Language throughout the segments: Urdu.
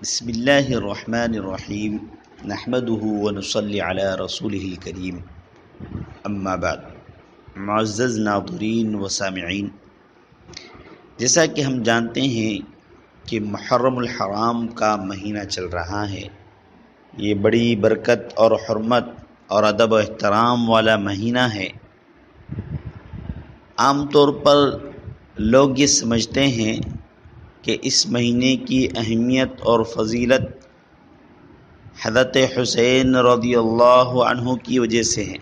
بسم اللہ الرحمن الرحیم نحمده ونصلی علی رسوله الکریم اما بعد۔ معزز ناظرین و سامعین، جیسا کہ ہم جانتے ہیں کہ محرم الحرام کا مہینہ چل رہا ہے۔ یہ بڑی برکت اور حرمت اور ادب و احترام والا مہینہ ہے۔ عام طور پر لوگ یہ سمجھتے ہیں کہ اس مہینے کی اہمیت اور فضیلت حضرت حسین رضی اللہ عنہ کی وجہ سے ہے،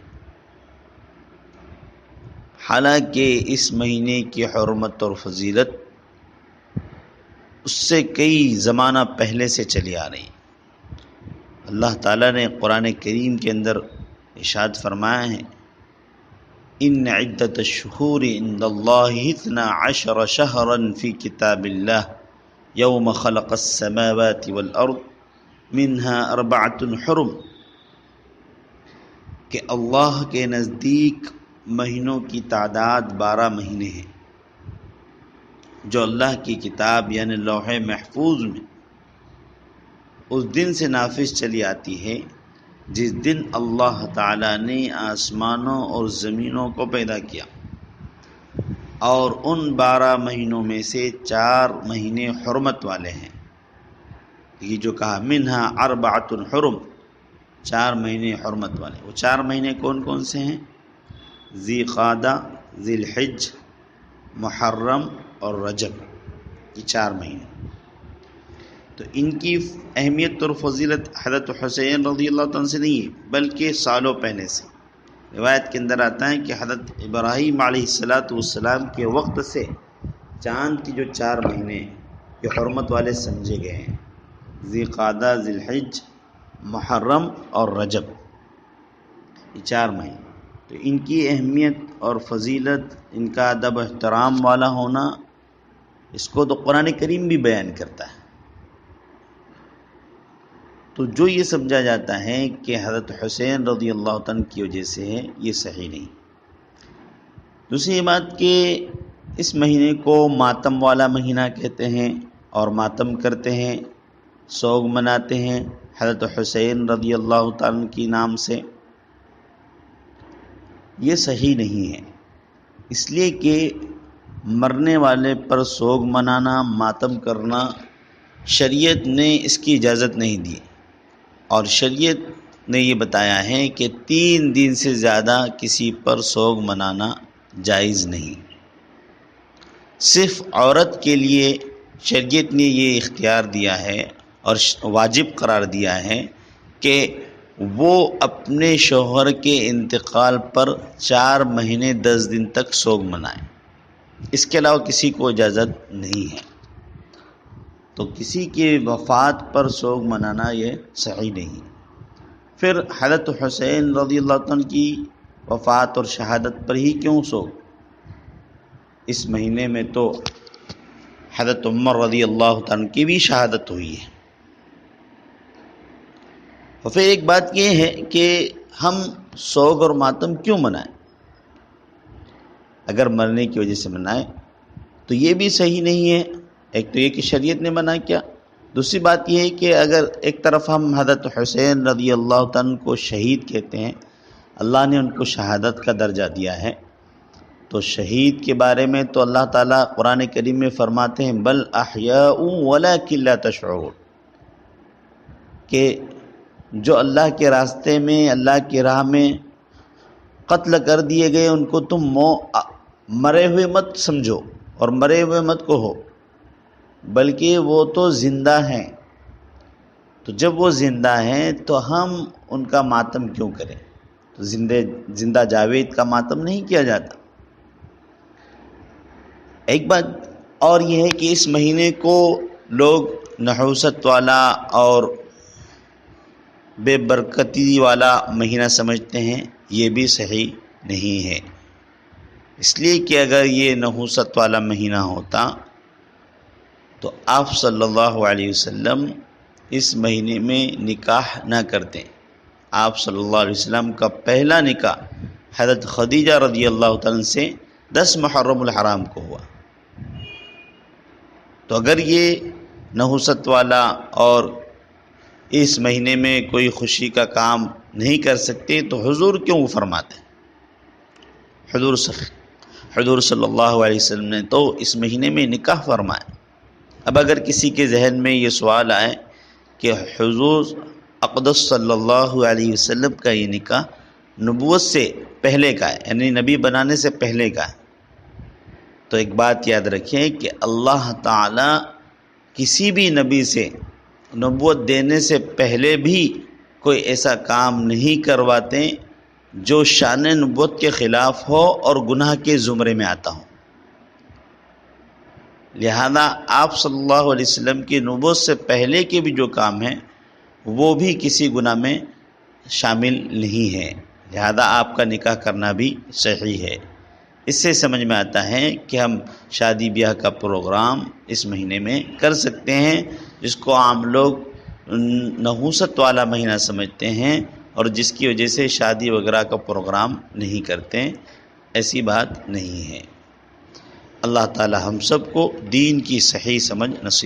حالانکہ اس مہینے کی حرمت اور فضیلت اس سے کئی زمانہ پہلے سے چلی آ رہی ہے۔ اللہ تعالیٰ نے قرآن کریم کے اندر ارشاد فرمایا ہے، ان عدت الشہور عند اللہ 12 شہرا فی کتاب اللہ یوم خلق السماوات والارض منها 4 حرم، کہ اللہ کے نزدیک مہینوں کی تعداد 12 مہینے ہیں جو اللہ کی کتاب یعنی لوح محفوظ میں اس دن سے نافذ چلی آتی ہے جس دن اللہ تعالیٰ نے آسمانوں اور زمینوں کو پیدا کیا، اور ان 12 مہینوں میں سے 4 مہینے حرمت والے ہیں۔ یہ جو کہا منہا 4 حرم، 4 مہینے حرمت والے، وہ 4 مہینے کون کون سے ہیں؟ ذی قعدہ، ذی الحج، محرم اور رجب، یہ 4 مہینے۔ تو ان کی اہمیت اور فضیلت حضرت حسین رضی اللہ عنہ سے نہیں ہے بلکہ سالوں پہلے سے۔ روایت کے اندر آتا ہے کہ حضرت ابراہیم علیہ السلام کے وقت سے چاند کی جو 4 مہینے یہ حرمت والے سمجھے گئے ہیں، ذی قعدہ، ذی الحج، محرم اور رجب، یہ 4 مہینے۔ تو ان کی اہمیت اور فضیلت، ان کا ادب و احترام والا ہونا، اس کو تو قرآن کریم بھی بیان کرتا ہے۔ تو جو یہ سمجھا جاتا ہے کہ حضرت حسین رضی اللہ عنہ کی وجہ سے ہے، یہ صحیح نہیں۔ دوسری بات کہ اس مہینے کو ماتم والا مہینہ کہتے ہیں اور ماتم کرتے ہیں، سوگ مناتے ہیں حضرت حسین رضی اللہ عنہ کی نام سے، یہ صحیح نہیں ہے، اس لیے کہ مرنے والے پر سوگ منانا، ماتم کرنا شریعت نے اس کی اجازت نہیں دی، اور شریعت نے یہ بتایا ہے کہ 3 دن سے زیادہ کسی پر سوگ منانا جائز نہیں۔ صرف عورت کے لیے شریعت نے یہ اختیار دیا ہے اور واجب قرار دیا ہے کہ وہ اپنے شوہر کے انتقال پر 4 مہینے 10 دن تک سوگ منائے، اس کے علاوہ کسی کو اجازت نہیں ہے۔ تو کسی کی وفات پر سوگ منانا یہ صحیح نہیں۔ پھر حضرت حسین رضی اللہ عنہ کی وفات اور شہادت پر ہی کیوں سوگ؟ اس مہینے میں تو حضرت عمر رضی اللہ عنہ کی بھی شہادت ہوئی ہے۔ اور پھر ایک بات یہ ہے کہ ہم سوگ اور ماتم کیوں منائیں؟ اگر مرنے کی وجہ سے منائیں تو یہ بھی صحیح نہیں ہے۔ ایک تو یہ کہ شریعت نے منع کیا، دوسری بات یہ ہے کہ اگر ایک طرف ہم حضرت حسین رضی اللہ عنہ کو شہید کہتے ہیں، اللہ نے ان کو شہادت کا درجہ دیا ہے، تو شہید کے بارے میں تو اللہ تعالیٰ قرآن کریم میں فرماتے ہیں بل احیاء ولکن لا تشعرون، کہ جو اللہ کے راستے میں، اللہ کی راہ میں قتل کر دیے گئے، ان کو تم مرے ہوئے مت سمجھو اور مرے ہوئے مت کہو، بلکہ وہ تو زندہ ہیں۔ تو جب وہ زندہ ہیں تو ہم ان کا ماتم کیوں کریں؟ تو زندہ جاوید کا ماتم نہیں کیا جاتا۔ ایک بات اور یہ ہے کہ اس مہینے کو لوگ نحوست والا اور بے برکتی والا مہینہ سمجھتے ہیں، یہ بھی صحیح نہیں ہے، اس لیے کہ اگر یہ نحوست والا مہینہ ہوتا تو آپ صلی اللہ علیہ وسلم اس مہینے میں نکاح نہ کرتے۔ آپ صلی اللہ علیہ وسلم کا پہلا نکاح حضرت خدیجہ رضی اللہ عنہ سے 10 محرم الحرام کو ہوا۔ تو اگر یہ نحوست والا اور اس مہینے میں کوئی خوشی کا کام نہیں کر سکتے، تو حضور کیوں فرماتے ہیں؟ حضور صلی اللہ علیہ وسلم نے تو اس مہینے میں نکاح فرمایا۔ اب اگر کسی کے ذہن میں یہ سوال آئے کہ حضور اقدس صلی اللہ علیہ وسلم کا یہ نکاح نبوت سے پہلے کا ہے، یعنی نبی بنانے سے پہلے کا ہے، تو ایک بات یاد رکھیں کہ اللہ تعالی کسی بھی نبی سے نبوت دینے سے پہلے بھی کوئی ایسا کام نہیں کرواتے جو شان نبوت کے خلاف ہو اور گناہ کے زمرے میں آتا ہو۔ لہذا آپ صلی اللہ علیہ وسلم کی نبوت سے پہلے کے بھی جو کام ہیں وہ بھی کسی گناہ میں شامل نہیں ہے، لہذا آپ کا نکاح کرنا بھی صحیح ہے۔ اس سے سمجھ میں آتا ہے کہ ہم شادی بیاہ کا پروگرام اس مہینے میں کر سکتے ہیں، جس کو عام لوگ نحوست والا مہینہ سمجھتے ہیں اور جس کی وجہ سے شادی وغیرہ کا پروگرام نہیں کرتے، ایسی بات نہیں ہے۔ اللہ تعالی ہم سب کو دین کی صحیح سمجھ نصیب